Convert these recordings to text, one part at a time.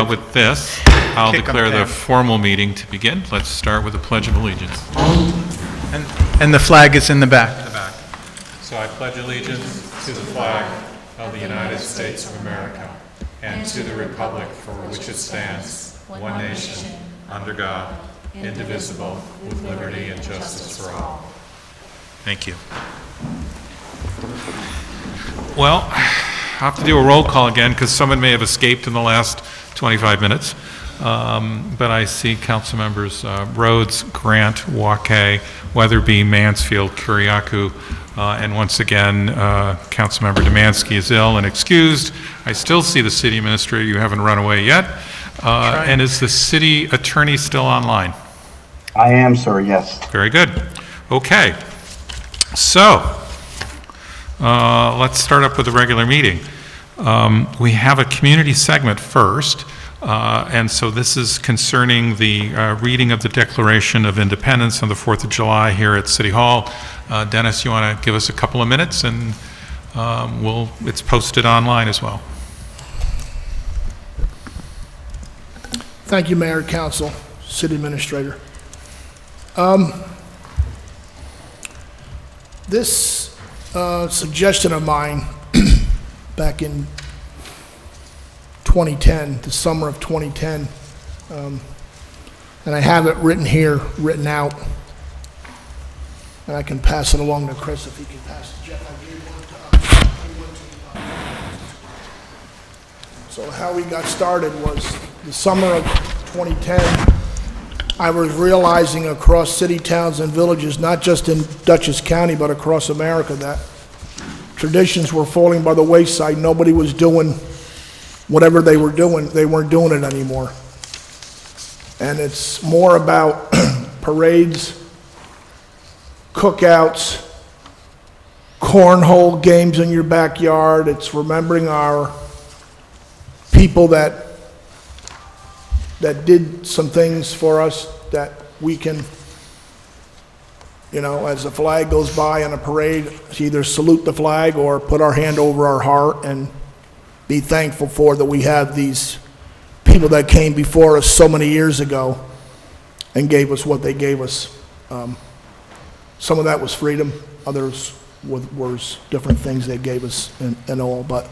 with this, I'll Kick 'em declare the down. formal meeting to begin. Let's start with the Pledge of Allegiance. And the flag is in the back. The back. So I pledge allegiance to the flag of the United States of America and to the republic for which it stands, one nation, under God, indivisible, with liberty and justice for all. Thank you. Well, I'll have to do a roll call again because someone may have escaped in the last 25 minutes. But I see council members Rhodes, Grant, Wauke, Weatherby, Mansfield, Kuriaku, and once again, Councilmember Demansky is ill and excused. I still see the city administrator. You haven't run away yet. And is the city attorney still online? I am, sir, yes. Very good. Okay. So, let's start up with the regular meeting. We have a community segment first, and so this is concerning the reading of the Declaration of Independence on the 4th of July here at City Hall. Dennis, you want to give us a couple of minutes, and it's posted online as well. Thank you, Mayor, Council, City Administrator. This suggestion of mine back in 2010, the summer of 2010, and I have it written here, written out, and I can pass it along to Chris if he can pass it. Jeff, I gave one to So how we got started was the summer of 2010, I was realizing across city, towns, and villages, not just in Dutchess County, but across America, that traditions were falling by the wayside. Nobody was doing whatever they were doing. They weren't doing it anymore. And it's more about parades, cookouts, cornhole games in your backyard. It's remembering our people that did some things for us that we can, you know, as the flag goes by in a parade, either salute the flag or put our hand over our heart and be thankful for that we have these people that came before us so many years ago and gave us what they gave us. Some of that was freedom, others was different things they gave us and all, but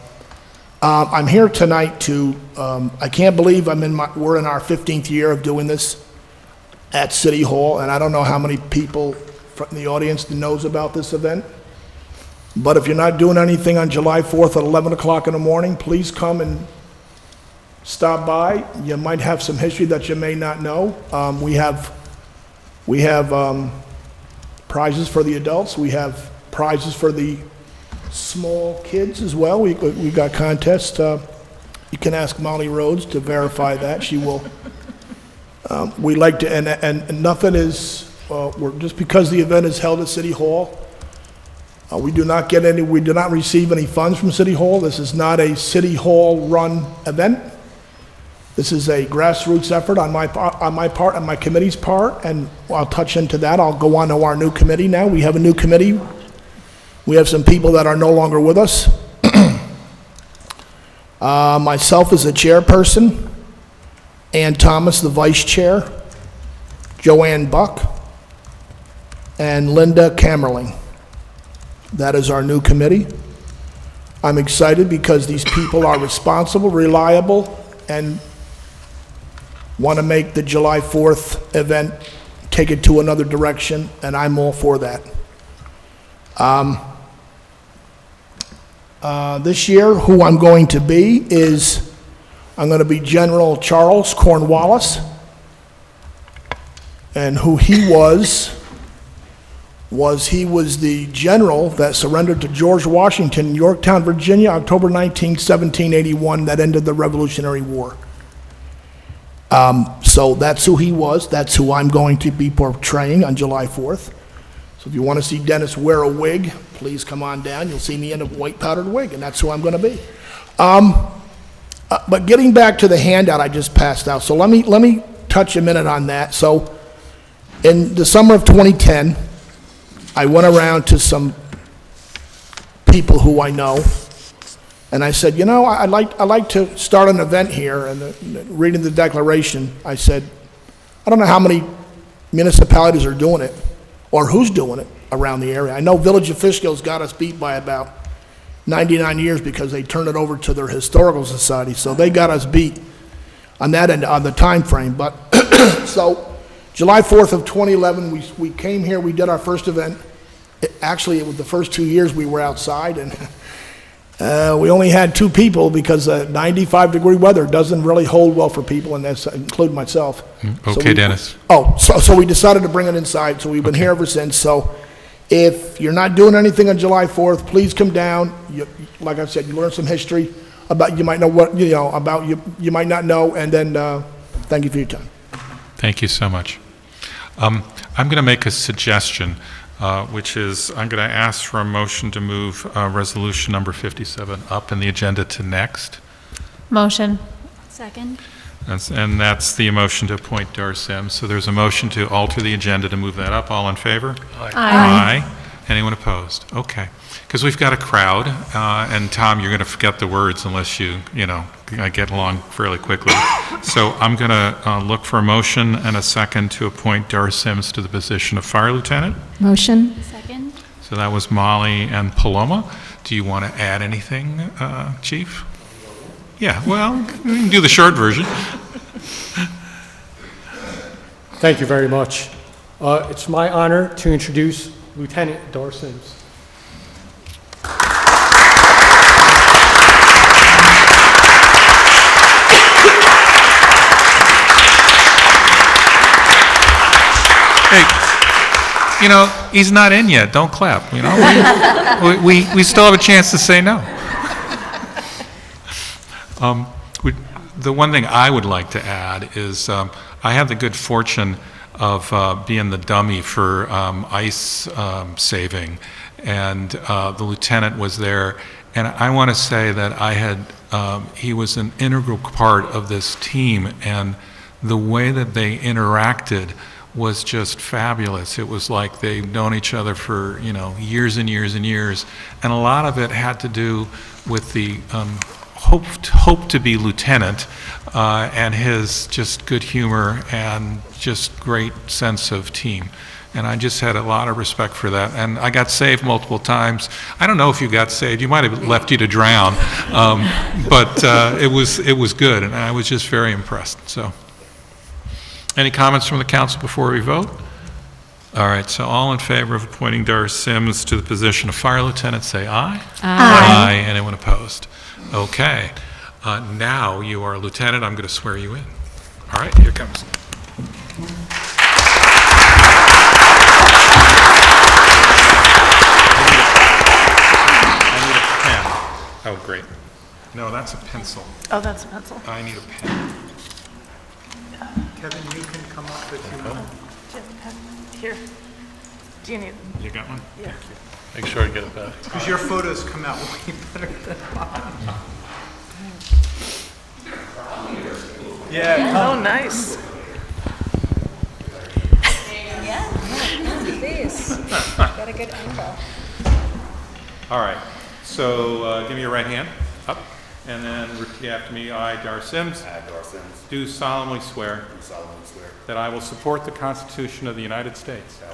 I'm here tonight to, I can't believe we're in our 15th year of doing this at City Hall, and I don't know how many people from the audience knows about this event. But if you're not doing anything on July 4th at 11 o'clock in the morning, please come and stop by. You might have some history that you may not know. We have prizes for the adults. We have prizes for the small kids as well. We got contests. You can ask Molly Rhodes to verify that. She will. We like to, and nothing is, just because the event is held at City Hall, we do not receive any funds from City Hall. This is not a City Hall run event. This is a grassroots effort on my part, on my committee's part, and I'll touch into that. I'll go on to our new committee now. We have a new committee. We have some people that are no longer with us. Myself as the chairperson, Ann Thomas, the vice chair, Joanne Buck, and Linda Kammerling. That is our new committee. I'm excited because these people are responsible, reliable, and want to make the July 4th event take it to another direction, and I'm all for that. This year, who I'm going to be is, I'm going to be General Charles Cornwallis, and who he was he was the general that surrendered to George Washington in Yorktown, Virginia, October 19, 1781, that ended the Revolutionary War. So that's who he was. That's who I'm going to be portraying on July 4th. So if you want to see Dennis wear a wig, please come on down. You'll see me in a white powdered wig, and that's who I'm going to be. But getting back to the handout I just passed out, so let me touch a minute on that. So in the summer of 2010, I went around to some people who I know And I said, you know, I'd like to start an event here, and reading the declaration, I said, I don't know how many municipalities are doing it, or who's doing it around the area. I know Village of Fishkill's got us beat by about 99 years because they turned it over to their historical society, so they got us beat on that end, on the time frame. But, so, July 4th of 2011, we came here, we did our first event. Actually, it was the first 2 years we were outside, and we only had 2 people because 95-degree weather doesn't really hold well for people, and that's including myself. Okay, Dennis. So we decided to bring it inside, so we've been here ever since. So if you're not doing anything on July 4th, please come down. Like I said, you learn some history about, you might know what, you know, about you might not know, and then thank you for your time. Thank you so much. I'm going to make a suggestion, which is I'm going to ask for a motion to move resolution number 57 up in the agenda to next. Motion. Second. And that's the motion to appoint Dar Sims. So there's a motion to alter the agenda to move that up. All in favor? Aye. Anyone opposed? Okay. Because we've got a crowd, and Tom, you're going to forget the words unless you know, get along fairly quickly. So I'm going to look for a motion and a second to appoint Dar Sims to the position of Fire Lieutenant. Motion. Second. So that was Molly and Paloma. Do you want to add anything, Chief? Yeah, well, we can do the short version. Thank you very much. It's my honor to introduce Lieutenant Dar Sims. Hey, you know, he's not in yet. Don't clap, you know? We still have a chance to say no. The one thing I would like to add is I had the good fortune of being the dummy for ice saving, and the lieutenant was there. And I want to say that he was an integral part of this team, and the way that they interacted was just fabulous. It was like they've known each other for, you know, years and years and years. And a lot of it had to do with the hope to be lieutenant and his just good humor and just great sense of team. And I just had a lot of respect for that. And I got saved multiple times. I don't know if you got saved. You might have left you to drown. But it was good, and I was just very impressed. So, any comments from the council before we vote? All right, so all in favor of appointing Dar Sims to the position of Fire Lieutenant, say aye. Aye. Anyone opposed? Okay. Now you are a lieutenant. I'm going to swear you in. All right, here comes. I need a pen. Oh, great. No, that's a pencil. Oh, that's a pencil. I need a pen. Kevin, you can come up if you want. Here. Do you need? You got one? Yeah. Make sure I get it back. Because your photos come out way better than mine. Yeah, Oh, nice. Got a good angle. All right. So give me your right hand. Up. And then repeat after me. I, Dar Sims. I, Dar Sims, Do solemnly swear do solemnly swear that I will support the Constitution of the United States that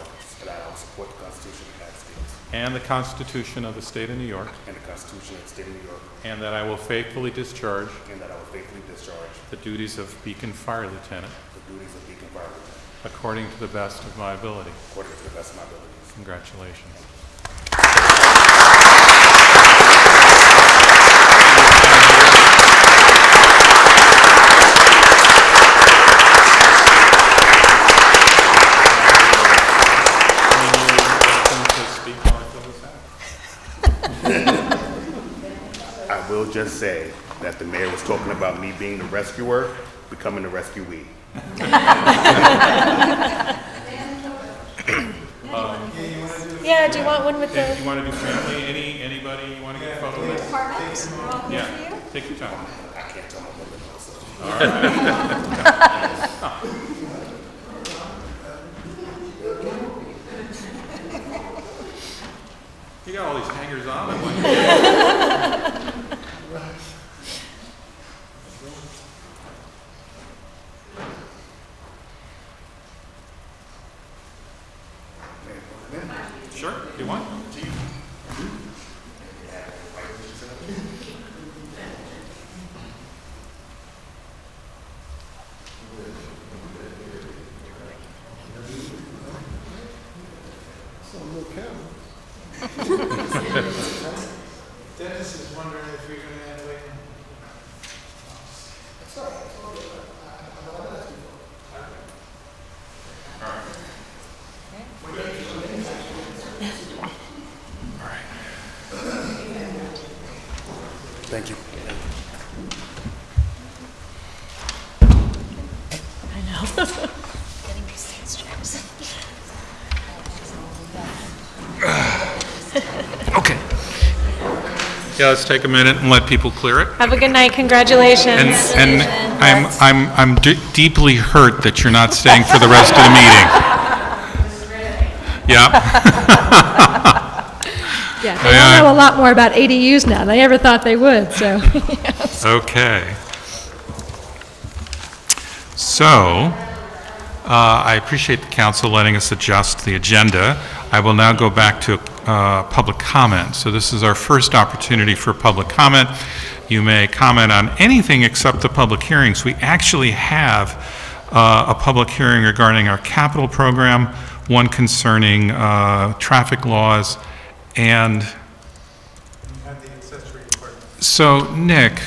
I will support the Constitution of the United States and the Constitution of the State of New York, and the Constitution of the State of New York, and that I will faithfully discharge and that I will faithfully discharge the duties of Beacon Fire Lieutenant the duties of Beacon Fire Lieutenant according to the best of my ability. according to the best of my abilities. Congratulations. I will just say that the mayor was talking about me being the rescuer, becoming the rescuee. Yeah, do you want one with Hey, the you want to do family? Anybody you want to get a photo with? apartments? Yeah, take your time. I can't tell my mother myself. You got all these hangers on. Sure, if you want. Dennis is wondering if you're going to add weight. Thank you. Okay. Yeah, let's take a minute and let people clear it. Have a good night, congratulations. And I'm deeply hurt that you're not staying for the rest of the meeting. Yeah. Yeah, they all know a lot more about ADUs now than I ever thought they would, so. Okay. So, I appreciate the council letting us adjust the agenda. I will now go back to public comment. So this is our first opportunity for public comment. You may comment on anything except the public hearings. We actually have a public hearing regarding our capital program, one concerning traffic laws, and so, Nick,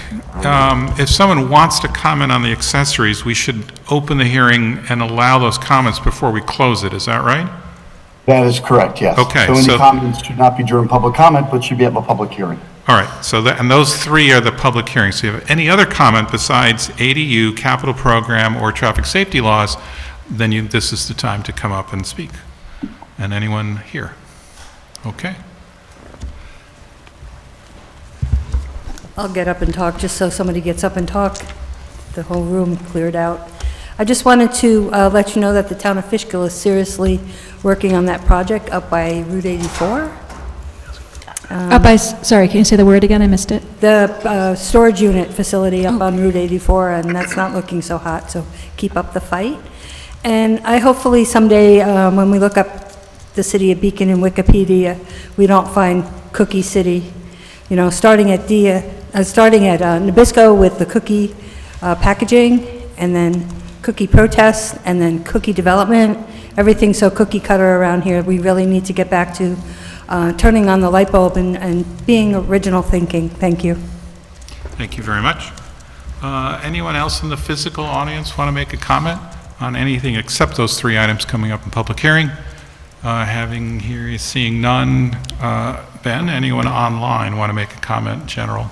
if someone wants to comment on the accessories, we should open the hearing and allow those comments before we close it. Is that right? That is correct, yes. Okay, So any so- comments should not be during public comment, but should be at a public hearing. All right, so and those three are the public hearings. So if you have any other comment besides ADU, capital program, or traffic safety laws, then this is the time to come up and speak. And anyone here? Okay. I'll get up and talk, just so somebody gets up and talk. The whole room cleared out. I just wanted to let you know that the town of Fishkill is seriously working on that project up by Route 84. Sorry, can you say the word again? I missed it. The storage unit facility up on Route 84, and that's not looking so hot, so keep up the fight. And I hopefully someday, when we look up the city of Beacon in Wikipedia, we don't find Cookie City. You know, starting at Nabisco with the cookie packaging, and then cookie protests, and then cookie development. Everything's so cookie cutter around here. We really need to get back to turning on the light bulb and being original thinking. Thank you. Thank you very much. Anyone else in the physical audience want to make a comment on anything except those three items coming up in public hearing? Seeing none. Ben, anyone online want to make a comment in general?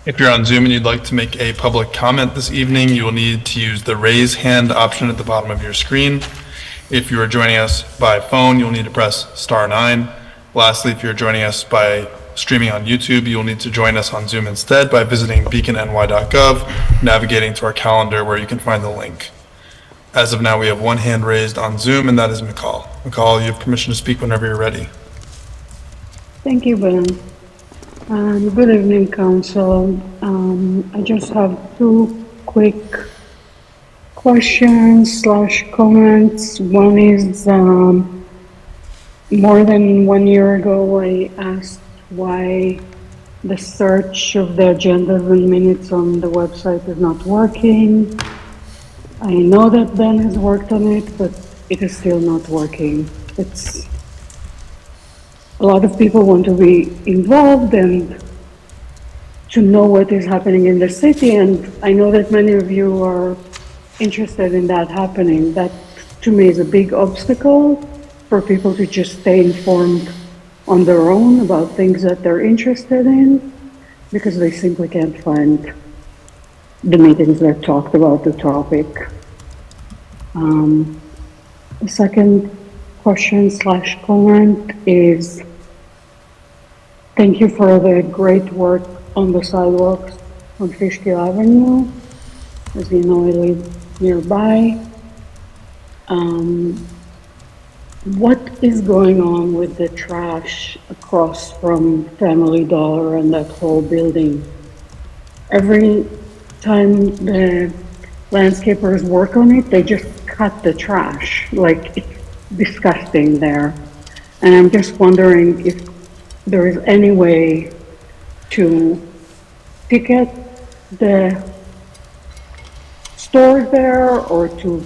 If you're on Zoom and you'd like to make a public comment this evening, you will need to use the raise hand option at the bottom of your screen. If you are joining us by phone, you'll need to press *9. Lastly, if you're joining us by streaming on YouTube, you'll need to join us on Zoom instead by visiting beaconny.gov, navigating to our calendar where you can find the link. As of now, we have one hand raised on Zoom, and that is McCall. McCall, you have permission to speak whenever you're ready. Thank you, Ben. Good evening, Council. I just have two quick questions/comments. One is, more than 1 year ago, I asked why the search of the agendas and minutes on the website is not working. I know that Ben has worked on it, but it is still not working. A lot of people want to be involved and to know what is happening in the city, and I know that many of you are interested in that happening. That, to me, is a big obstacle for people to just stay informed on their own about things that they're interested in, because they simply can't find the meetings that talked about the topic. The second question/comment is, thank you for the great work on the sidewalks on Fishkill Avenue. As you know, I live nearby. What is going on with the trash across from Family Dollar and that whole building? Every time the landscapers work on it, they just cut the trash. Like, it's disgusting there. And I'm just wondering if there is any way to ticket the store there or to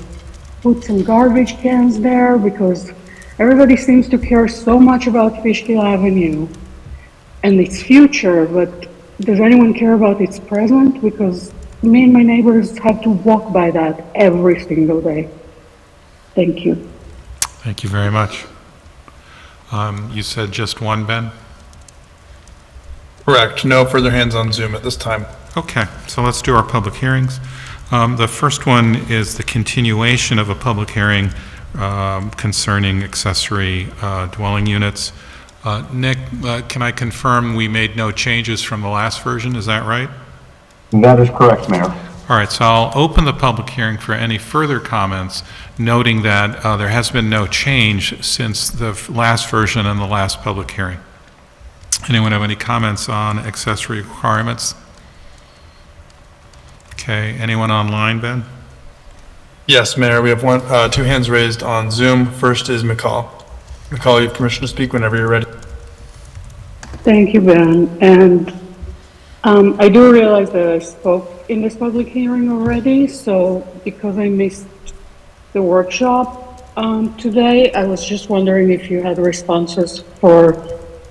put some garbage cans there, because everybody seems to care so much about Fishkill Avenue and its future, but does anyone care about its present? Because me and my neighbors have to walk by that every single day. Thank you. Thank you very much. You said just one, Ben? Correct. No further hands on Zoom at this time. Okay, so let's do our public hearings. The first one is the continuation of a public hearing concerning accessory dwelling units. Nick, can I confirm we made no changes from the last version? Is that right? That is correct, Mayor. All right, so I'll open the public hearing for any further comments, noting that there has been no change since the last version and the last public hearing. Anyone have any comments on accessory requirements? Okay, anyone online, Ben? Yes, Mayor, we have two hands raised on Zoom. First is McCall. McCall, you have permission to speak whenever you're ready. Thank you, Ben. And I do realize that I spoke in this public hearing already, so because I missed the workshop today, I was just wondering if you had responses for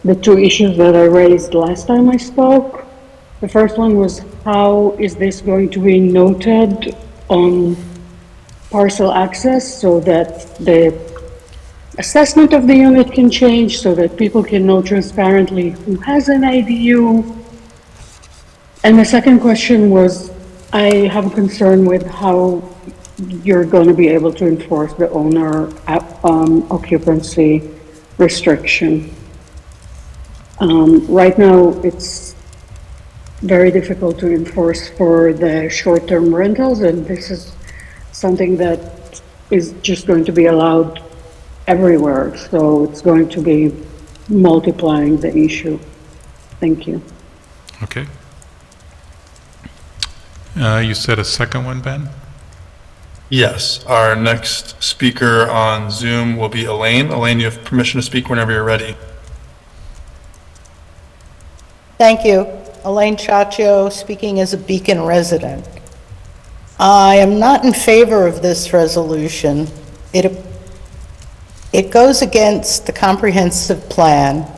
the two issues that I raised last time I spoke. The first one was, how is this going to be noted on parcel access so that the assessment of the unit can change, so that people can know transparently who has an ADU? And the second question was, I have a concern with how you're going to be able to enforce the owner occupancy restriction. Right now, it's very difficult to enforce for the short-term rentals, and this is something that is just going to be allowed everywhere. So it's going to be multiplying the issue. Thank you. Okay. You said a second one, Ben? Yes, our next speaker on Zoom will be Elaine. Elaine, you have permission to speak whenever you're ready. Thank you. Elaine Chaccio, speaking as a Beacon resident. I am not in favor of this resolution. It goes against the comprehensive plan.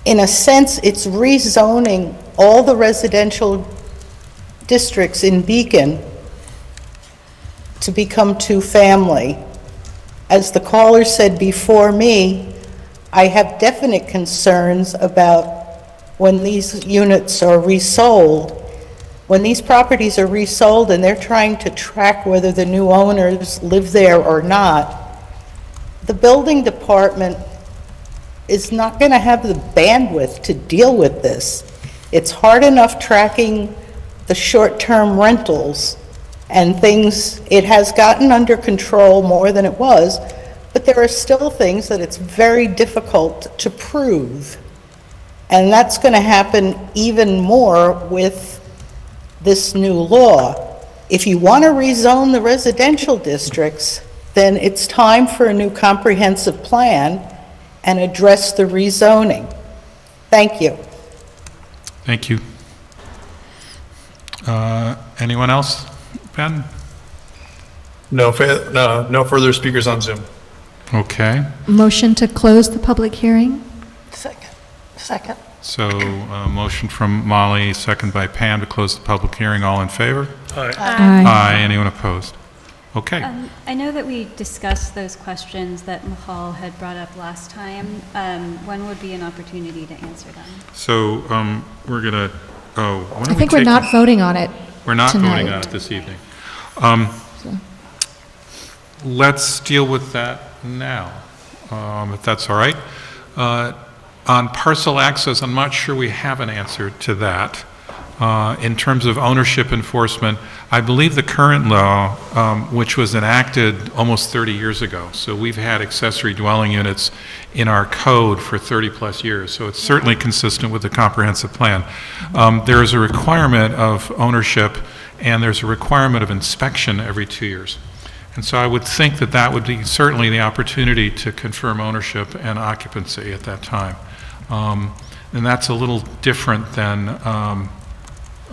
In a sense, it's rezoning all the residential districts in Beacon to become two-family. As the caller said before me, I have definite concerns about when these units are resold. When these properties are resold and they're trying to track whether the new owners live there or not, the building department is not going to have the bandwidth to deal with this. It's hard enough tracking the short-term rentals and things. It has gotten under control more than it was, but there are still things that it's very difficult to prove. And that's going to happen even more with this new law. If you want to rezone the residential districts, then it's time for a new comprehensive plan and address the rezoning. Thank you. Thank you. Anyone else, Ben? No further speakers on Zoom. Okay, Motion to close the public hearing? Second. so motion from Molly, second by Pam to close the public hearing. All in favor? Aye. Anyone opposed? Okay. I know that we discussed those questions that Mahal had brought up last time. When would be an opportunity to answer them? So we're going to, I think we're not voting on it We're not voting tonight. on it this evening. Let's deal with that now, if that's all right. On parcel access, I'm not sure we have an answer to that. In terms of ownership enforcement, I believe the current law, which was enacted almost 30 years ago, so we've had accessory dwelling units in our code for 30-plus years, so it's certainly consistent with the comprehensive plan. There is a requirement of ownership, and there's a requirement of inspection every 2 years. And so I would think that that would be certainly the opportunity to confirm ownership and occupancy at that time. And that's a little different than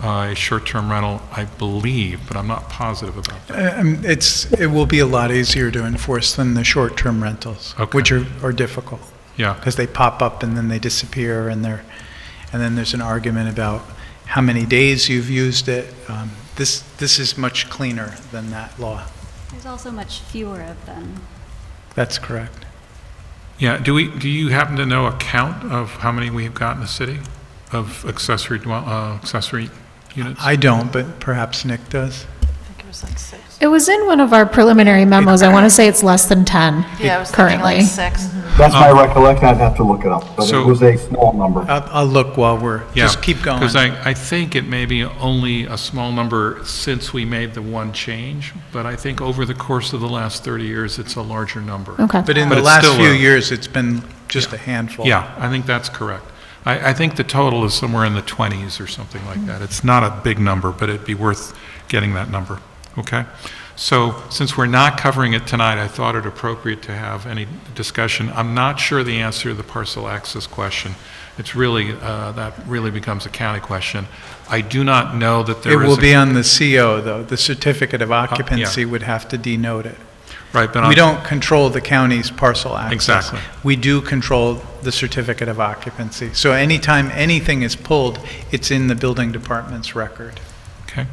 a short-term rental, I believe, but I'm not positive about that. It will be a lot easier to enforce than the short-term rentals, Okay. which are difficult. Yeah. Because they pop up and then they disappear, and then there's an argument about how many days you've used it. This is much cleaner than that law. There's also much fewer of them. That's correct. Yeah, do you happen to know a count of how many we've got in the city of accessory units? I don't, but perhaps Nick does. It was in one of our preliminary memos. I want to say it's less than 10 currently. That's my recollection, I'd have to look it up, but it So- was a small number. I'll look while just keep going. Because I think it may be only a small number since we made the one change, but I think over the course of the last 30 years, it's a larger number. Okay. But in the it's last still few a- years, it's been just a handful. Yeah, I think that's correct. I think the total is somewhere in the 20s or something like that. It's not a big number, but it'd be worth getting that number, okay? So since we're not covering it tonight, I thought it appropriate to have any discussion. I'm not sure the answer to the parcel access question. It's really, that really becomes a county question. I do not know that there It is will a- be on the CO, though. The certificate of occupancy would have to denote it. Right, but We don't control the county's parcel access. Exactly. We do control the certificate of occupancy. So anytime anything is pulled, it's in the building department's record. Okay.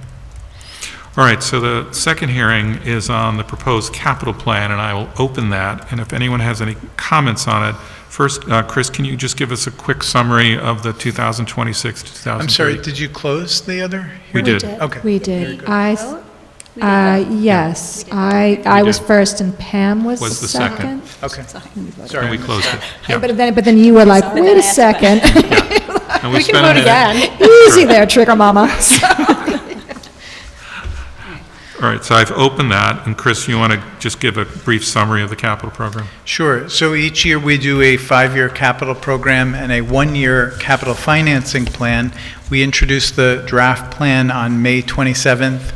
All right, so the second hearing is on the proposed capital plan, and I will open that. And if anyone has any comments on it, first, Chris, can you just give us a quick summary of the 2026 to 2030? I'm sorry, did you close the other? We did. Okay. We did. Yes, We I was did. first and Pam was Was the the second. second. Okay. And Sorry. we closed it. Yeah. But then you were like, wait a second. And we spent a minute. Easy there, Trigger Mama. All right, so I've opened that, and Chris, you want to just give a brief summary of the capital program? Sure. So each year we do a 5-year capital program and a 1-year capital financing plan. We introduced the draft plan on May 27th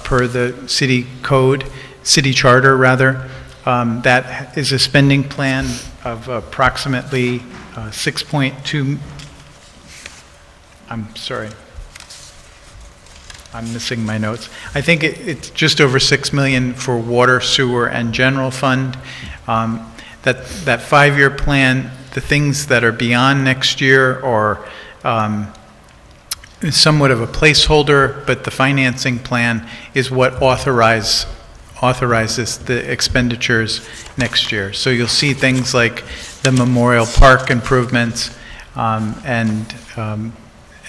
per the city code, city charter rather. That is a spending plan of approximately 6.2, I'm sorry. I'm missing my notes. I think it's just over 6 million for water, sewer, and general fund. That 5-year plan, the things that are beyond next year are somewhat of a placeholder, but the financing plan is what authorizes the expenditures next year. So you'll see things like the Memorial Park improvements, and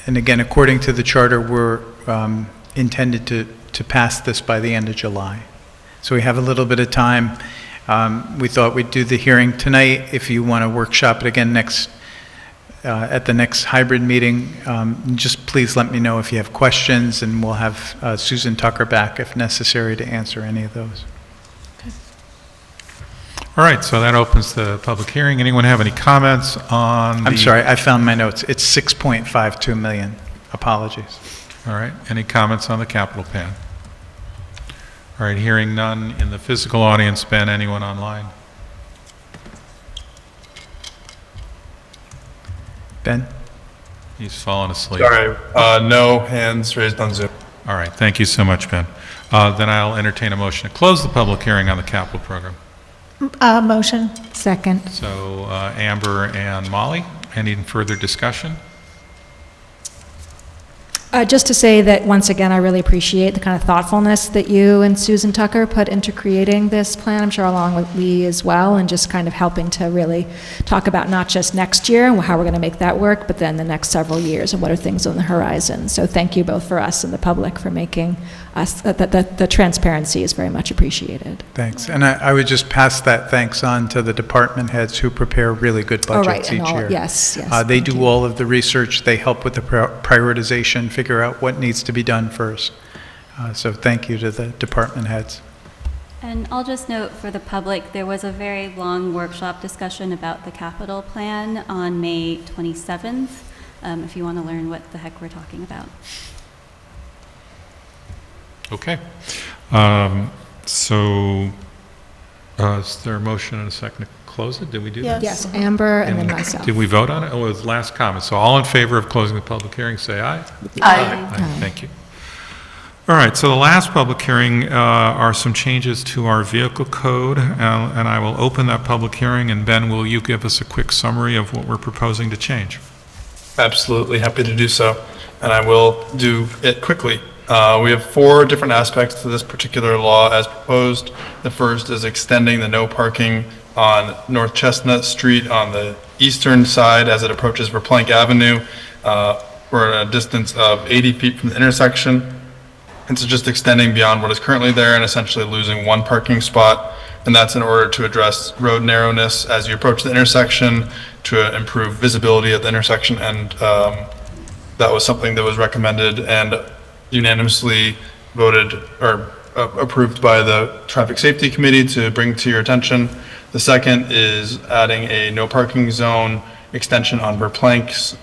again, according to the charter, we're intended to pass this by the end of July. So we have a little bit of time. We thought we'd do the hearing tonight. If you want to workshop it again at the next hybrid meeting, just please let me know if you have questions, and we'll have Susan Tucker back if necessary to answer any of those. All right, so that opens the public hearing. Anyone have any comments on the... I'm sorry, I found my notes. It's 6.52 million. Apologies. All right, any comments on the capital plan? All right, hearing none in the physical audience. Ben, anyone online? Ben? He's fallen asleep. Sorry, no hands raised on Zoom. All right, thank you so much, Ben. Then I'll entertain a motion to close the public hearing on the capital program. Motion. Second. So Amber and Molly, any further discussion? Just to say that, once again, I really appreciate the kind of thoughtfulness that you and Susan Tucker put into creating this plan, I'm sure along with Lee as well, and just kind of helping to really talk about not just next year and how we're going to make that work, but then the next several years and what are things on the horizon. So thank you both for us and the public for making us, the transparency is very much appreciated. Thanks. And I would just pass that thanks on to the department heads who prepare really good Oh, right, budgets and each all- year. yes, yes, They thank do all of the research, they help with the prioritization, figure out what needs to be done first. So thank you to the department heads. And I'll just note for the public, there was a very long workshop discussion about the capital plan on May 27th, if you want to learn what the heck we're talking about. Okay. So, is there a motion and a second to close it? Did we do that? Yes, Amber and then myself. Did we vote on it? Oh, it was last comment. So all in favor of closing the public hearing, say aye. Aye. Thank you. All right, so the last public hearing are some changes to our vehicle code, and I will open that public hearing, and Ben, will you give us a quick summary of what we're proposing to change? Absolutely, happy to do so, and I will do it quickly. We have 4 different aspects to this particular law as proposed. The first is extending the no parking on North Chestnut Street on the eastern side as it approaches Verplank Avenue for a distance of 80 feet from the intersection. And so just extending beyond what is currently there and essentially losing 1 parking spot. And that's in order to address road narrowness as you approach the intersection, to improve visibility at the intersection. And that was something that was recommended and unanimously voted or approved by the Traffic Safety Committee to bring to your attention. The second is adding a no parking zone extension on Verplank's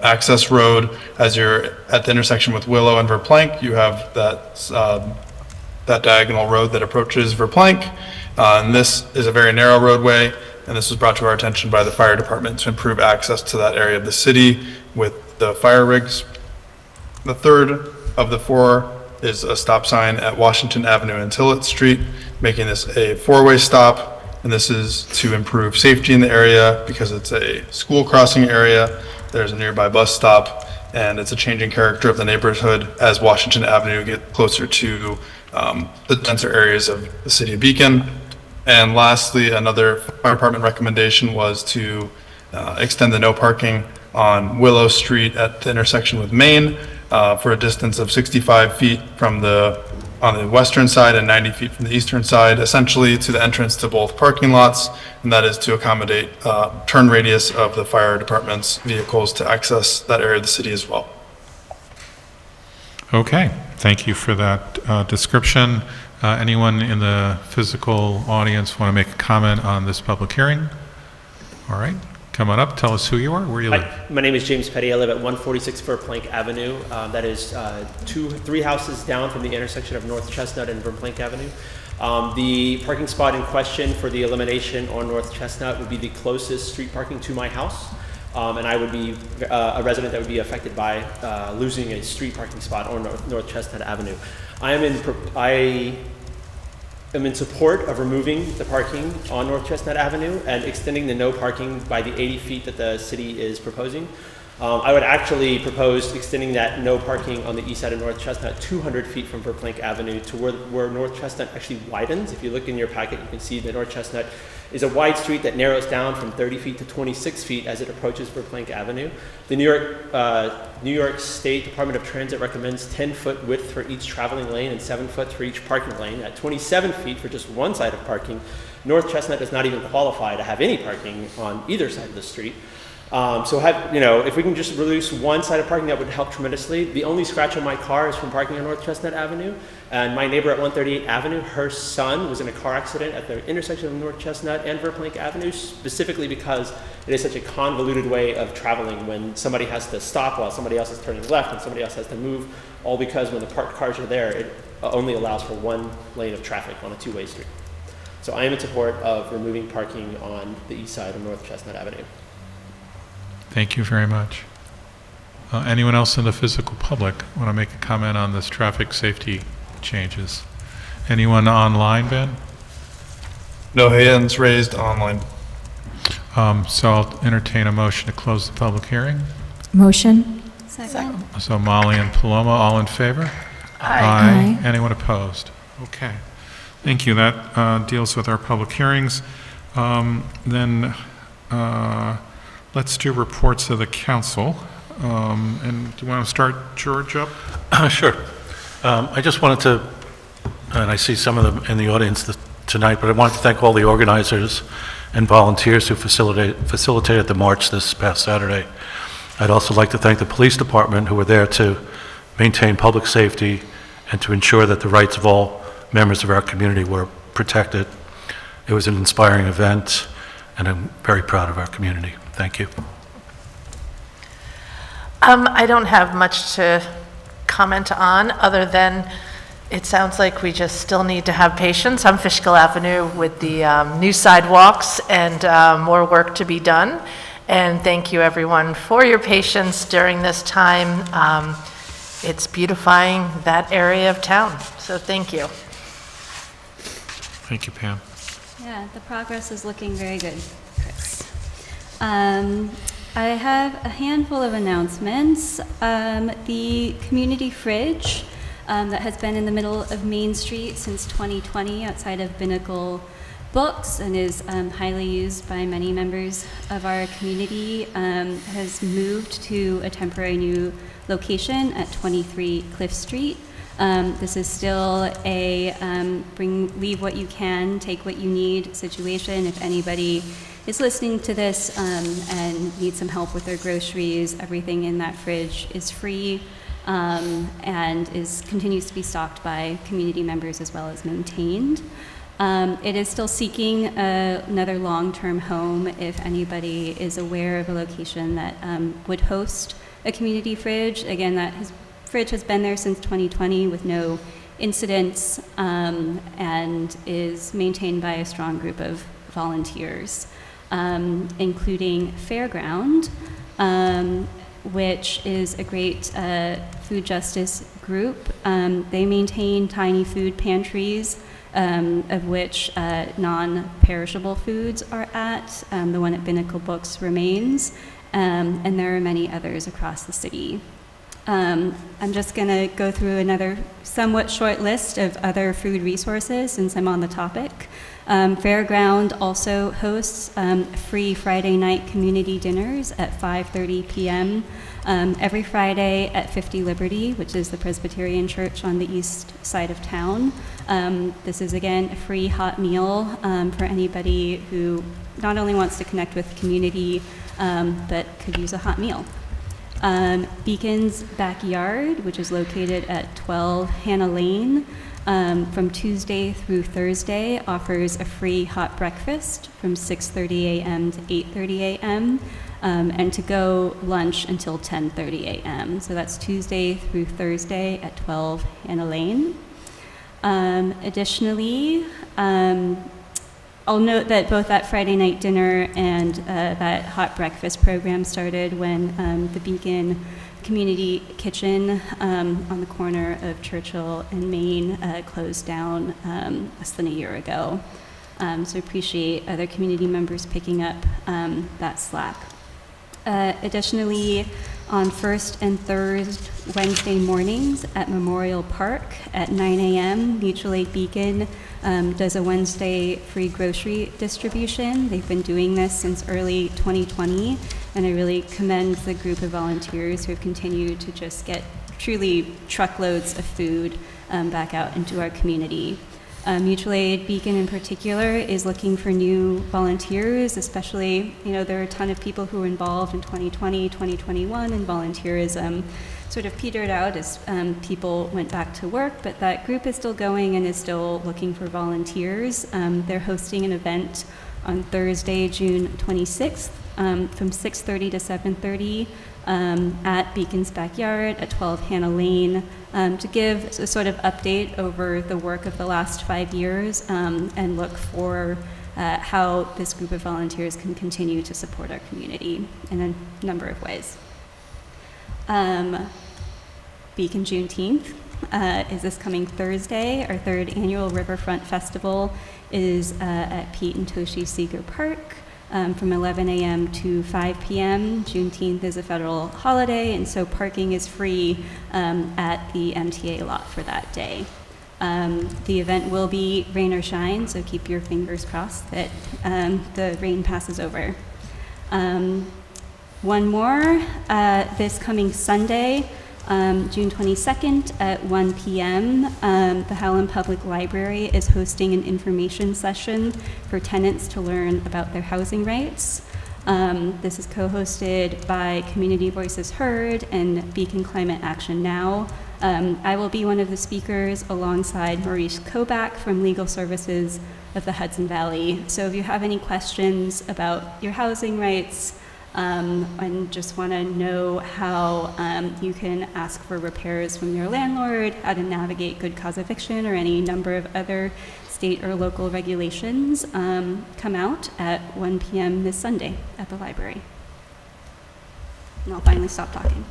access road. As you're at the intersection with Willow and Verplank, you have that diagonal road that approaches Verplank. And this is a very narrow roadway, and this was brought to our attention by the fire department to improve access to that area of the city with the fire rigs. The third of the 4 is a stop sign at Washington Avenue and Tillett Street, making this a 4-way stop. And this is to improve safety in the area because it's a school crossing area. There's a nearby bus stop, and it's a changing character of the neighborhood as Washington Avenue gets closer to the denser areas of the city of Beacon. And lastly, another fire department recommendation was to extend the no parking on Willow Street at the intersection with Main for a distance of 65 feet from on the western side and 90 feet from the eastern side, essentially to the entrance to both parking lots, and that is to accommodate turn radius of the fire department's vehicles to access that area of the city as well. Okay, thank you for that description. Anyone in the physical audience want to make a comment on this public hearing? All right, come on up, tell us who you are, where you live. Hi, my name is James Petty. I live at 146 Verplank Avenue. That is 3 houses down from the intersection of North Chestnut and Verplank Avenue. The parking spot in question for the elimination on North Chestnut would be the closest street parking to my house. And I would be a resident that would be affected by losing a street parking spot on North Chestnut Avenue. I am in support of removing the parking on North Chestnut Avenue and extending the no parking by the 80 feet that the city is proposing. I would actually propose extending that no parking on the east side of North Chestnut 200 feet from Verplank Avenue to where North Chestnut actually widens. If you look in your packet, you can see that North Chestnut is a wide street that narrows down from 30 feet to 26 feet as it approaches Verplank Avenue. The New York State Department of Transit recommends 10-foot width for each traveling lane and 7 foot for each parking lane. At 27 feet for just one side of parking, North Chestnut does not even qualify to have any parking on either side of the street. If we can just reduce one side of parking, that would help tremendously. The only scratch on my car is from parking on North Chestnut Avenue. And my neighbor at 138 Avenue, her son was in a car accident at the intersection of North Chestnut and Verplank Avenue, specifically because it is such a convoluted way of traveling when somebody has to stop while somebody else is turning left and somebody else has to move, all because when the parked cars are there, it only allows for one lane of traffic on a 2-way street. So I am in support of removing parking on the east side of North Chestnut Avenue. Thank you very much. Anyone else in the physical public want to make a comment on this traffic safety changes? Anyone online, Ben? No hands raised online. So I'll entertain a motion to close the public hearing. Motion? Second. So Molly and Paloma, all in favor? Aye. Anyone opposed? Okay. Thank you. That deals with our public hearings. Then let's do reports of the council. And do you want to start, George, up? Sure. I just wanted to, and I see some of them in the audience tonight, but I wanted to thank all the organizers and volunteers who facilitated the march this past Saturday. I'd also like to thank the police department who were there to maintain public safety and to ensure that the rights of all members of our community were protected. It was an inspiring event, and I'm very proud of our community. Thank you. I don't have much to comment on other than It sounds like we just still need to have patience on Fishkill Avenue with the new sidewalks and more work to be done. And thank you, everyone, for your patience during this time. It's beautifying that area of town, so thank you. Thank you, Pam. Yeah, the progress is looking very good, Chris. I have a handful of announcements. The community fridge that has been in the middle of Main Street since 2020 outside of Binnacle Books and is highly used by many members of our community has moved to a temporary new location at 23 Cliff Street. This is still a leave what you can, take what you need situation. If anybody is listening to this and needs some help with their groceries, everything in that fridge is free and continues to be stocked by community members as well as maintained. It is still seeking another long-term home. If anybody is aware of a location that would host a community fridge, again, fridge has been there since 2020 with no incidents and is maintained by a strong group of volunteers, including Fairground, which is a great food justice group. They maintain tiny food pantries, of which non-perishable foods are at. The one at Binnacle Books remains, and there are many others across the city. I'm just going to go through another somewhat short list of other food resources since I'm on the topic. Fairground also hosts free Friday night community dinners at 5:30 p.m. Every Friday at 50 Liberty, which is the Presbyterian Church on the east side of town. This is, again, a free hot meal for anybody who not only wants to connect with the community, but could use a hot meal. Beacon's Backyard, which is located at 12 Hannah Lane, from Tuesday through Thursday, offers a free hot breakfast from 6:30 a.m. to 8:30 a.m. And to-go lunch until 10:30 a.m. So that's Tuesday through Thursday at 12 Hannah Lane. Additionally, I'll note that both that Friday night dinner and that hot breakfast program started when the Beacon Community Kitchen on the corner of Churchill and Main closed down less than a year ago. So appreciate other community members picking up that slack. Additionally, on first and third Wednesday mornings at Memorial Park at 9 a.m., Mutual Aid Beacon does a Wednesday free grocery distribution. They've been doing this since early 2020, and I really commend the group of volunteers who have continued to just get truly truckloads of food back out into our community. Mutual Aid Beacon in particular is looking for new volunteers, especially, there are a ton of people who were involved in 2020, 2021, and volunteerism sort of petered out as people went back to work, but that group is still going and is still looking for volunteers. They're hosting an event on Thursday, June 26th from 6:30 to 7:30 at Beacon's Backyard at 12 Hannah Lane to give a sort of update over the work of the last 5 years and look for how this group of volunteers can continue to support our community in a number of ways. Beacon Juneteenth is this coming Thursday. Our third annual Riverfront Festival is at Pete and Toshi Seeger Park. From 11 a.m. to 5 p.m. Juneteenth is a federal holiday, and so parking is free at the MTA lot for that day. The event will be rain or shine, so keep your fingers crossed that the rain passes over. One more, this coming Sunday, June 22nd at 1 p.m., the Howland Public Library is hosting an information session for tenants to learn about their housing rights. This is co-hosted by Community Voices Heard and Beacon Climate Action Now. I will be one of the speakers alongside Maurice Kobach from Legal Services of the Hudson Valley. So if you have any questions about your housing rights, and just want to know how you can ask for repairs from your landlord, how to navigate good cause eviction, or any number of other state or local regulations, come out at 1 p.m. this Sunday at the library. And I'll finally stop talking.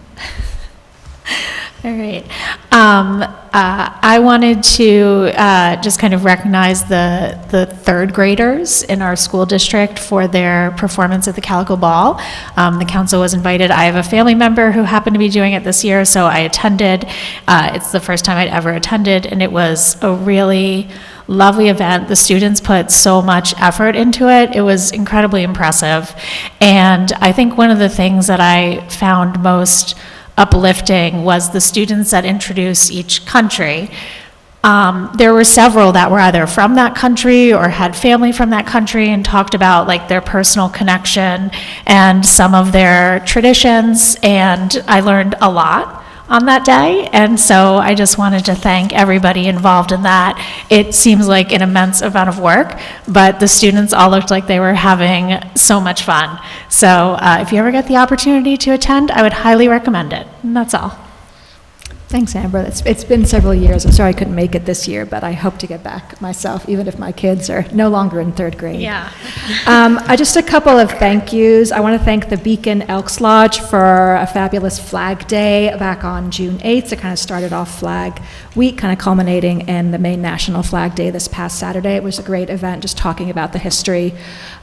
All right. I wanted to just kind of recognize the third graders in our school district for their performance at the Calico Ball. The council was invited. I have a family member who happened to be doing it this year, so I attended. It's the first time I'd ever attended, and it was a really lovely event. The students put so much effort into it. It was incredibly impressive. And I think one of the things that I found most uplifting was the students that introduced each country. There were several that were either from that country or had family from that country and talked about like their personal connection and some of their traditions, and I learned a lot on that day, and so I just wanted to thank everybody involved in that. It seems like an immense amount of work, but the students all looked like they were having so much fun. So if you ever get the opportunity to attend, I would highly recommend it, and that's all. Thanks, Amber. It's been several years. I'm sorry I couldn't make it this year, but I hope to get back myself, even if my kids are no longer in third grade. Yeah. Just a couple of thank yous. I want to thank the Beacon Elks Lodge for a fabulous Flag Day back on June 8th. It kind of started off Flag Week, kind of culminating in the main National Flag Day this past Saturday. It was a great event, just talking about the history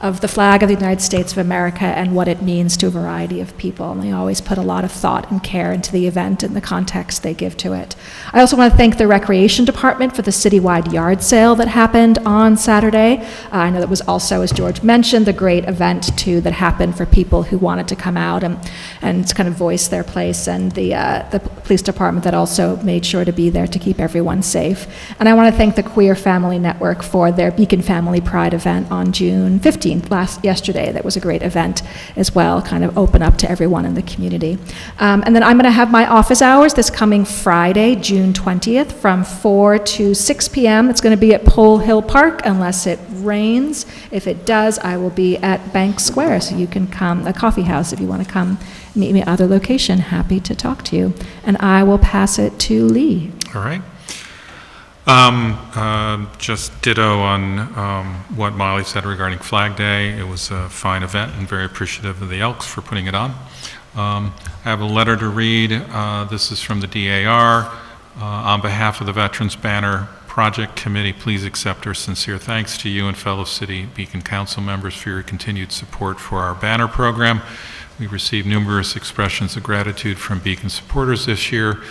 of the flag of the United States of America and what it means to a variety of people. And they always put a lot of thought and care into the event and the context they give to it. I also want to thank the Recreation Department for the citywide yard sale that happened on Saturday. I know that was also, as George mentioned, the great event too that happened for people who wanted to come out and kind of voice their place, and the police department that also made sure to be there to keep everyone safe. And I want to thank the Queer Family Network for their Beacon Family Pride event on June 15th, yesterday. That was a great event as well, kind of open up to everyone in the community. And then I'm going to have my office hours this coming Friday, June 20th, from 4 to 6 p.m. It's going to be at Pole Hill Park unless it rains. If it does, I will be at Bank Square, so you can come, a coffee house, if you want to come meet me at other location. Happy to talk to you. And I will pass it to Lee. All right. Just ditto on what Molly said regarding Flag Day. It was a fine event and very appreciative of the Elks for putting it on. I have a letter to read. This is from the DAR. On behalf of the Veterans Banner Project Committee, please accept our sincere thanks to you and fellow City Beacon Council members for your continued support for our banner program. We received numerous expressions of gratitude from Beacon supporters this year.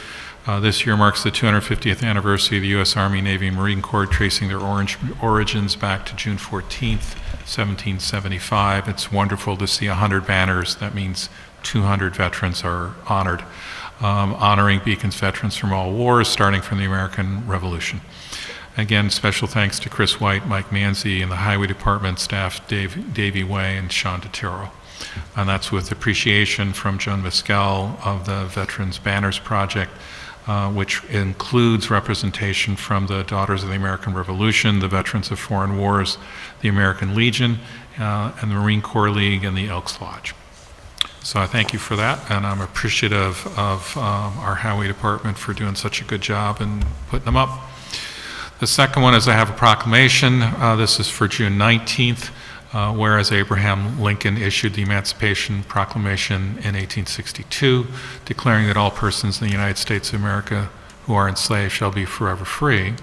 This year marks the 250th anniversary of the U.S. Army, Navy, and Marine Corps, tracing their origins back to June 14th, 1775. It's wonderful to see 100 banners. That means 200 veterans are honored, honoring Beacon's veterans from all wars, starting from the American Revolution. Again, special thanks to Chris White, Mike Manzi, and the Highway Department staff, Davey Way and Sean DeTiro. And that's with appreciation from Joan Mescal of the Veterans Banners Project, which includes representation from the Daughters of the American Revolution, the Veterans of Foreign Wars, the American Legion, and the Marine Corps League, and the Elks Lodge. So I thank you for that, and I'm appreciative of our Highway Department for doing such a good job and putting them up. The second one is I have a proclamation. This is for June 19th. Whereas Abraham Lincoln issued the Emancipation Proclamation in 1862, declaring that all persons in the United States of America who are enslaved shall be forever free.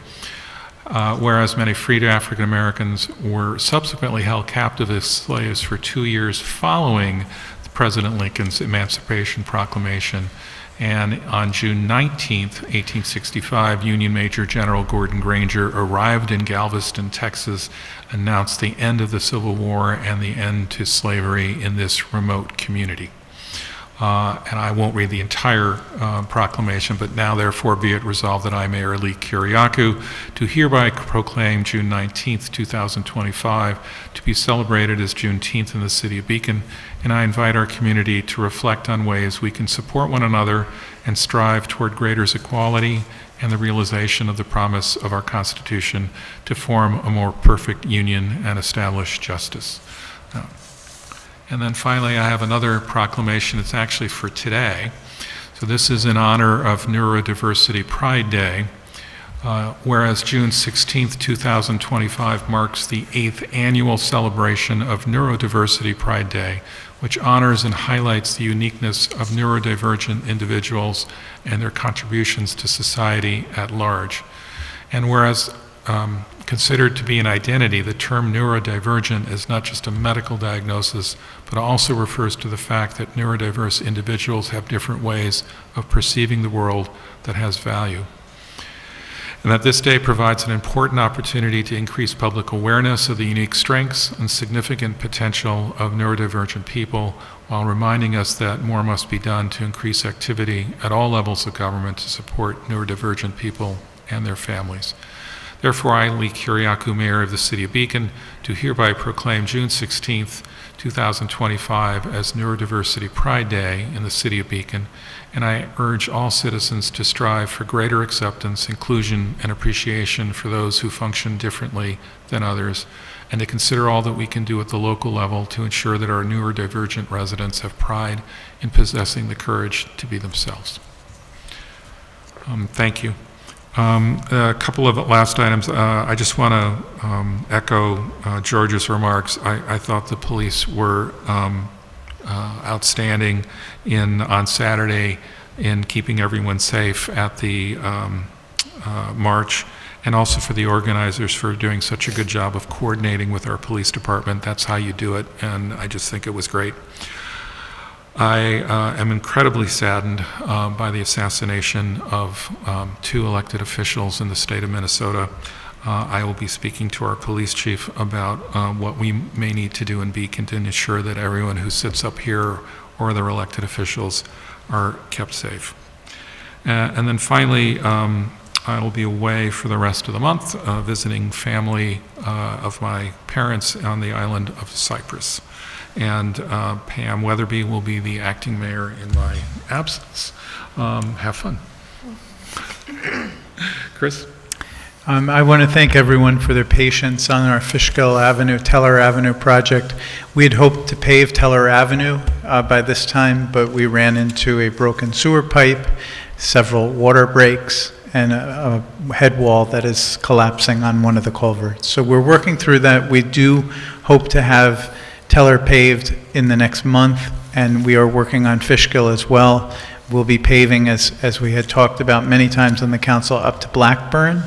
Whereas many freed African Americans were subsequently held captive as slaves for 2 years following President Lincoln's Emancipation Proclamation. And on June 19th, 1865, Union Major General Gordon Granger arrived in Galveston, Texas, announced the end of the Civil War and the end to slavery in this remote community. And I won't read the entire proclamation, but now therefore be it resolved that I, Mayor Lee Kyriakou, do hereby proclaim June 19th, 2025 to be celebrated as Juneteenth in the city of Beacon, and I invite our community to reflect on ways we can support one another and strive toward greater equality and the realization of the promise of our Constitution to form a more perfect union and establish justice. And then finally, I have another proclamation. It's actually for today. So this is in honor of Neurodiversity Pride Day. Whereas June 16th, 2025 marks the 8th annual celebration of Neurodiversity Pride Day, which honors and highlights the uniqueness of neurodivergent individuals and their contributions to society at large. And whereas considered to be an identity, the term neurodivergent is not just a medical diagnosis, but also refers to the fact that neurodiverse individuals have different ways of perceiving the world that has value. And that this day provides an important opportunity to increase public awareness of the unique strengths and significant potential of neurodivergent people, while reminding us that more must be done to increase activity at all levels of government to support neurodivergent people and their families. Therefore, I, Lee Kyriakou, Mayor of the City of Beacon, do hereby proclaim June 16th, 2025 as Neurodiversity Pride Day in the City of Beacon, and I urge all citizens to strive for greater acceptance, inclusion, and appreciation for those who function differently than others, and to consider all that we can do at the local level to ensure that our neurodivergent residents have pride in possessing the courage to be themselves. Thank you. A couple of last items. I just want to echo George's remarks. I thought the police were outstanding on Saturday in keeping everyone safe at the march, and also for the organizers for doing such a good job of coordinating with our police department. That's how you do it, and I just think it was great. I am incredibly saddened by the assassination of 2 elected officials in the state of Minnesota. I will be speaking to our police chief about what we may need to do in Beacon to ensure that everyone who sits up here or their elected officials are kept safe. And then finally, I will be away for the rest of the month visiting family of my parents on the island of Cyprus. And Pam Weatherby will be the acting mayor in my absence. Have fun. Chris? I want to thank everyone for their patience on our Fishkill Avenue, Teller Avenue project. We had hoped to pave Teller Avenue by this time, but we ran into a broken sewer pipe, several water breaks, and a head wall that is collapsing on one of the culverts. So we're working through that. We do hope to have Teller paved in the next month, and we are working on Fishkill as well. We'll be paving, as we had talked about many times on the council, up to Blackburn.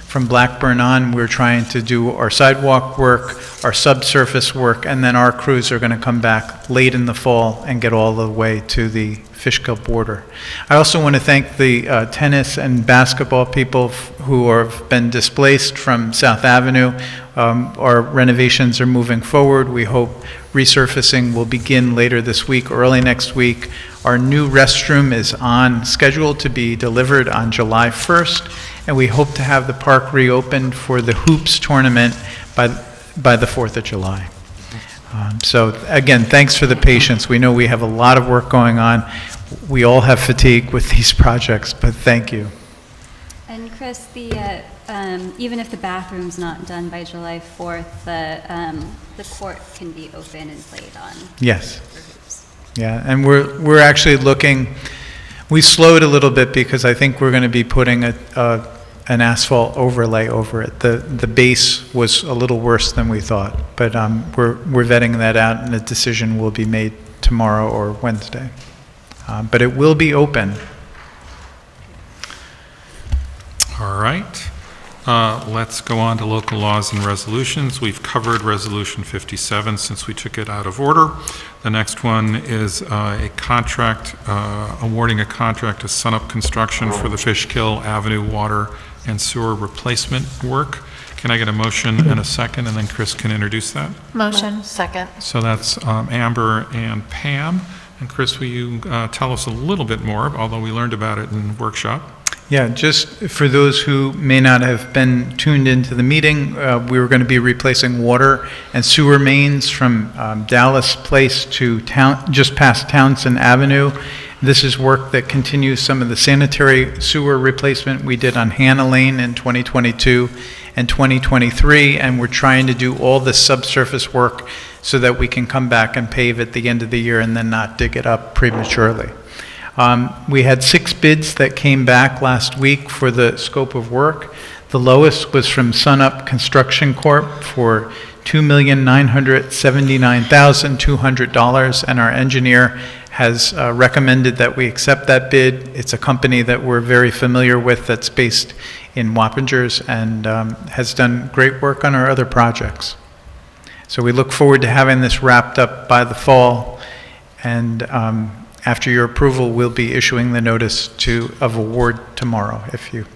From Blackburn on, we're trying to do our sidewalk work, our subsurface work, and then our crews are going to come back late in the fall and get all the way to the Fishkill border. I also want to thank the tennis and basketball people who have been displaced from South Avenue. Our renovations are moving forward. We hope resurfacing will begin later this week, early next week. Our new restroom is on schedule to be delivered on July 1st, and we hope to have the park reopened for the hoops tournament by the 4th of July. So again, thanks for the patience. We know we have a lot of work going on. We all have fatigue with these projects, but thank you. And Chris, even if the bathroom's not done by July 4th, the court can be open and played on. Yes. Yeah, and we're actually looking. We slowed a little bit because I think we're going to be putting an asphalt overlay over it. The base was a little worse than we thought, but we're vetting that out, and a decision will be made tomorrow or Wednesday. But it will be open. All right. Let's go on to local laws and resolutions. We've covered Resolution 57 since we took it out of order. The next one is a contract, awarding a contract to Sunup Construction for the Fishkill Avenue water and sewer replacement work. Can I get a motion and a second, and then Chris can introduce that? Motion. Second. So that's Amber and Pam. And Chris, will you tell us a little bit more, although we learned about it in workshop? Yeah, just for those who may not have been tuned into the meeting, we were going to be replacing water and sewer mains from Dallas Place to just past Townsend Avenue. This is work that continues some of the sanitary sewer replacement we did on Hannah Lane in 2022, and 2023, and we're trying to do all the subsurface work so that we can come back and pave at the end of the year and then not dig it up prematurely. We had 6 bids that came back last week for the scope of work. The lowest was from Sunup Construction Corp. for $2,979,200, and our engineer has recommended that we accept that bid. It's a company that we're very familiar with that's based in Wappingers and has done great work on our other projects. So we look forward to having this wrapped up by the fall, and after your approval, we'll be issuing the notice of award tomorrow if you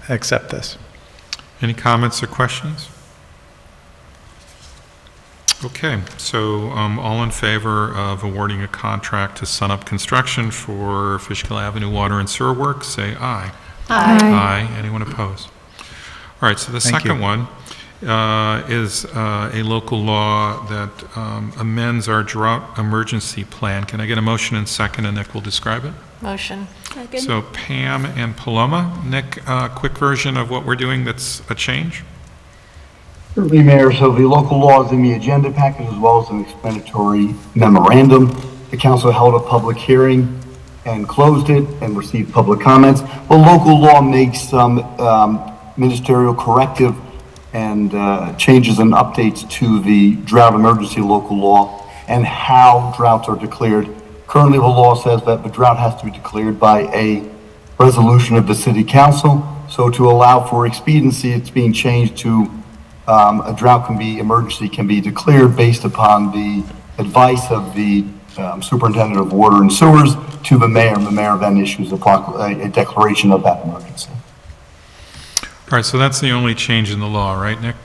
accept this. Any comments or questions? Okay, so all in favor of awarding a contract to Sunup Construction for Fishkill Avenue Water and Sewer Work, say aye. Aye. Aye. Anyone opposed? All right, so the Thank second you. one is a local law that amends our drought emergency plan. Can I get a motion and second, and Nick will describe it? Motion. So Pam and Paloma. Nick, quick version of what we're doing that's a change? Certainly, Mayor. So the local law is in the agenda package as well as an explanatory memorandum. The council held a public hearing and closed it and received public comments. The local law makes some ministerial corrective and changes and updates to the drought emergency local law and how droughts are declared. Currently, the law says that the drought has to be declared by a resolution of the city council. So to allow for expediency, it's being changed to a drought emergency can be declared based upon the advice of the superintendent of water and sewers to the mayor. The mayor then issues a declaration of that emergency. All right, so that's the only change in the law, right, Nick?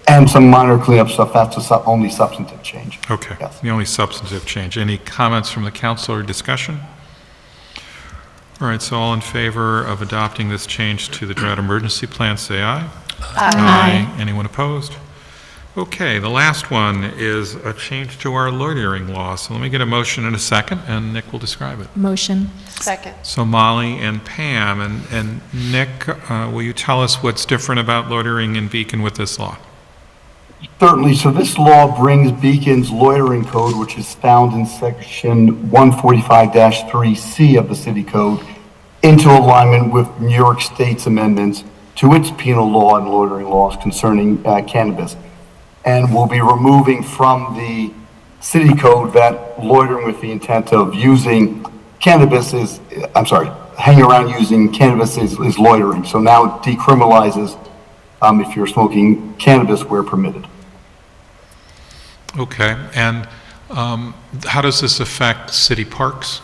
And some minor cleanup stuff. That's the only substantive change. Okay, the only substantive change. Any comments from the council or discussion? All right, so all in favor of adopting this change to the drought emergency plan, say aye. Aye. Anyone opposed? Okay, the last one is a change to our loitering law. So let me get a motion and a second, and Nick will describe it. Motion. Second. So Molly and Pam, and Nick, will you tell us what's different about loitering in Beacon with this law? Certainly. So this law brings Beacon's loitering code, which is found in section 145-3C of the city code, into alignment with New York State's amendments to its penal law and loitering laws concerning cannabis. And we'll be removing from the city code that loitering with the intent of using cannabis is, hanging around using cannabis is loitering. So now it decriminalizes if you're smoking cannabis where permitted. Okay, and how does this affect city parks?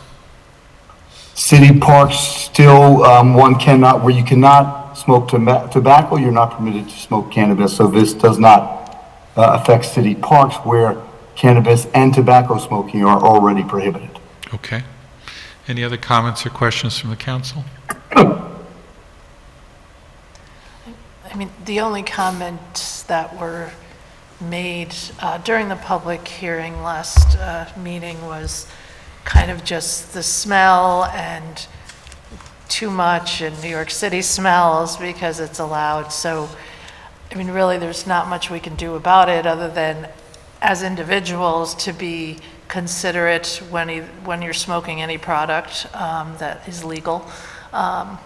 City parks still, where you cannot smoke tobacco, you're not permitted to smoke cannabis. So this does not affect city parks where cannabis and tobacco smoking are already prohibited. Okay. Any other comments or questions from the council? I mean, the only comments that were made during the public hearing last meeting was kind of just the smell and too much, and New York City smells because it's allowed. So, I mean, really, there's not much we can do about it other than, as individuals, to be considerate when you're smoking any product that is legal on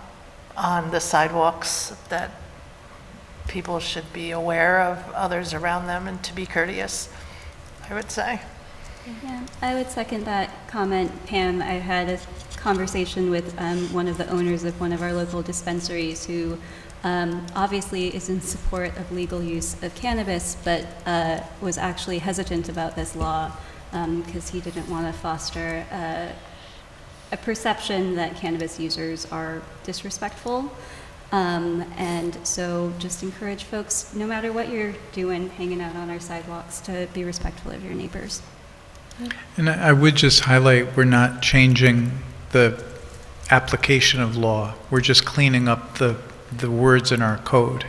the sidewalks, that people should be aware of others around them and to be courteous, I would say. Yeah, I would second that comment, Pam. I had a conversation with one of the owners of one of our local dispensaries who obviously is in support of legal use of cannabis, but was actually hesitant about this law because he didn't want to foster a perception that cannabis users are disrespectful. And so just encourage folks, no matter what you're doing, hanging out on our sidewalks, to be respectful of your neighbors. And I would just highlight, we're not changing the application of law. We're just cleaning up the words in our code.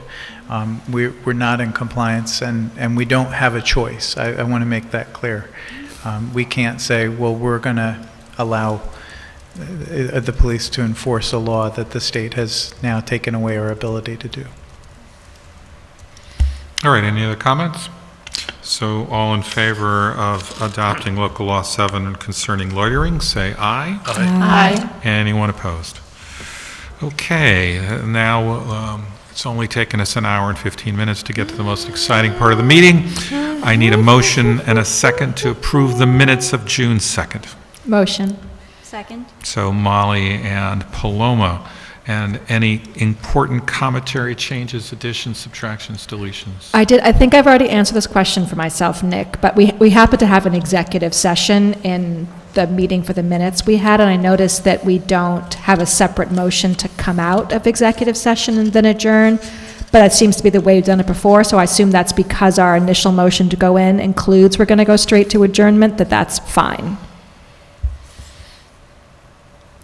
We're not in compliance, and we don't have a choice. I want to make that clear. We can't say, well, we're going to allow the police to enforce a law that the state has now taken away our ability to do. All right, any other comments? So all in favor of adopting Local Law 7 concerning loitering, say aye. Aye. Anyone opposed? Okay, now it's only taken us an hour and 15 minutes to get to the most exciting part of the meeting. I need a motion and a second to approve the minutes of June 2nd. Motion. Second? So Molly and Paloma. And any important commentary, changes, additions, subtractions, deletions? I think I've already answered this question for myself, Nick, but we happen to have an executive session in the meeting for the minutes we had, and I noticed that we don't have a separate motion to come out of executive session and then adjourn, but that seems to be the way we've done it before, so I assume that's because our initial motion to go in includes we're going to go straight to adjournment, that's fine.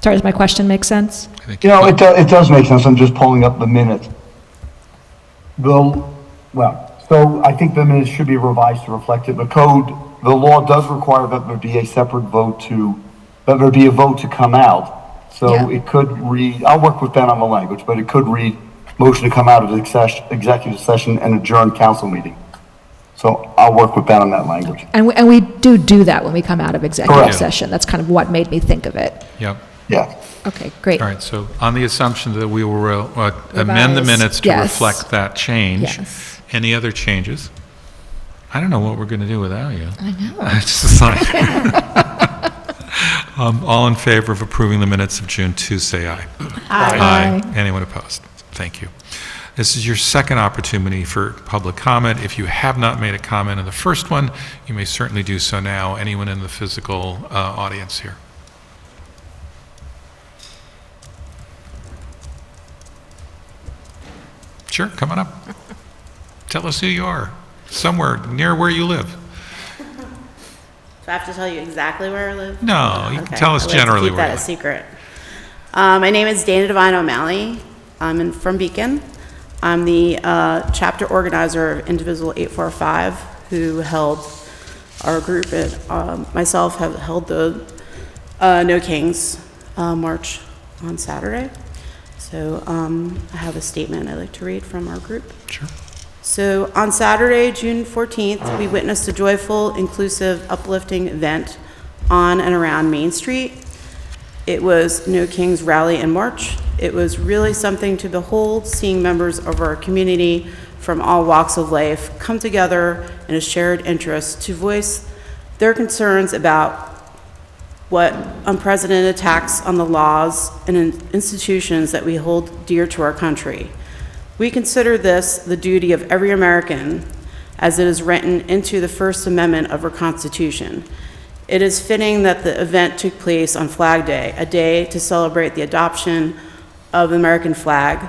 Sorry, does my question make sense? It does make sense. I'm just pulling up the minutes. So I think the minutes should be revised to reflect it. The law does require that there be a separate vote that there be a vote to come out. So It could read, I'll work with Ben on the language, but it could read, motion to come out of executive session and adjourn council meeting. So I'll work with Ben on that language. And we do that when we come out of executive Correct. session. That's kind of what made me think of it. Yep. Yeah. Okay, great. All right, so on the assumption that we will amend the Revise. minutes to Yes. reflect that change. Yes. Any other changes? I don't know what we're going to do without you. I know. It's just like, all in favor of approving the minutes of June 2, say aye. Aye. Anyone opposed? Thank you. This is your second opportunity for public comment. If you have not made a comment in the first one, you may certainly do so now. Anyone in the physical audience here? Sure, come on up. Tell us who you are, somewhere near where you live. Do I have to tell you exactly where I live? No, you can Okay. tell us I'd like to generally keep where that you a live. secret. My name is Dana Devine O'Malley. I'm from Beacon. I'm the chapter organizer of Indivisible 845, who held our group and myself have held the No Kings march on Saturday. So I have a statement I'd like to read from our group. Sure. So on Saturday, June 14th, we witnessed a joyful, inclusive, uplifting event on and around Main Street. It was No Kings Rally and March. It was really something to behold, seeing members of our community from all walks of life come together in a shared interest to voice their concerns about what unprecedented attacks on the laws and institutions that we hold dear to our country. We consider this the duty of every American, as it is written into the First Amendment of our Constitution. It is fitting that the event took place on Flag Day, a day to celebrate the adoption of the American flag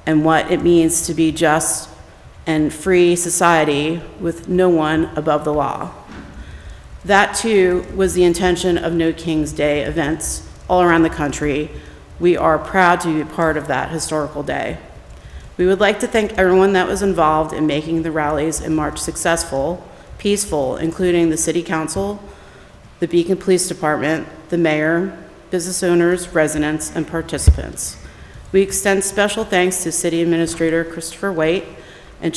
and what it means to be just and free society with no one above the law. That, too, was the intention of No Kings Day events all around the country. We are proud to be a part of that historical day. We would like to thank everyone that was involved in making the rallies and march successful, peaceful, including the City Council, the Beacon Police Department, the Mayor, business owners, residents, and participants. We extend special thanks to City Administrator Christopher Waite and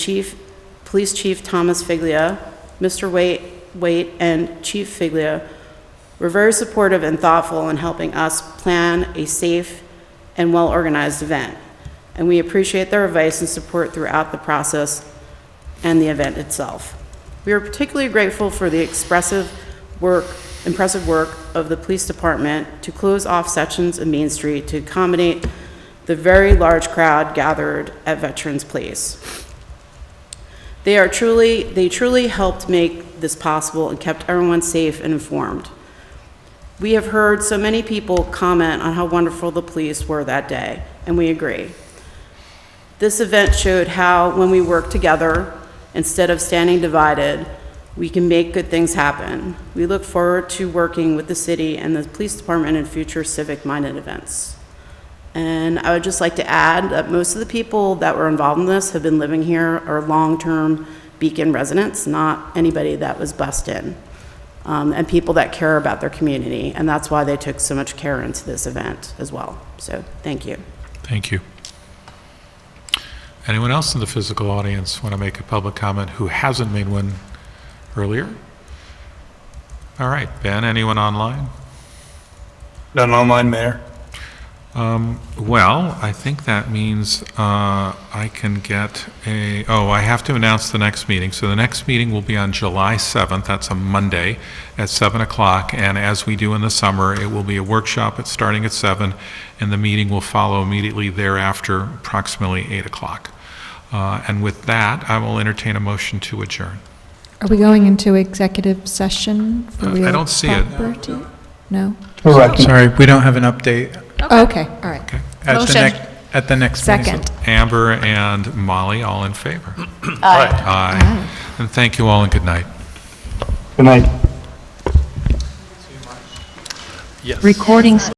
Police Chief Thomas Figlia. Mr. Waite and Chief Figlia were very supportive and thoughtful in helping us plan a safe and well-organized event, and we appreciate their advice and support throughout the process and the event itself. We are particularly grateful for the impressive work of the police department to close off sections of Main Street to accommodate the very large crowd gathered at Veterans Place. They truly helped make this possible and kept everyone safe and informed. We have heard so many people comment on how wonderful the police were that day, and we agree. This event showed how, when we work together, instead of standing divided, we can make good things happen. We look forward to working with the city and the police department in future civic-minded events. And I would just like to add that most of the people that were involved in this have been living here are long-term Beacon residents, not anybody that was bussed in, and people that care about their community, and that's why they took so much care into this event as well. So, thank you. Thank you. Anyone else in the physical audience want to make a public comment who hasn't made one earlier? All right, Ben, anyone online? None online, Mayor. Well, I think that means I can get I have to announce the next meeting. So the next meeting will be on July 7th, that's a Monday, at 7 o'clock. And as we do in the summer, it will be a workshop starting at 7, and the meeting will follow immediately thereafter, approximately 8 o'clock. And with that, I will entertain a motion to adjourn. Are we going into executive session for real I don't see it. property? No? Correct. Sorry, we don't have an update Oh, okay, all right. at the next meeting. Second. Amber and Molly, all in favor? Aye. Aye. And thank you all and good night. Good night. Yes. Recordings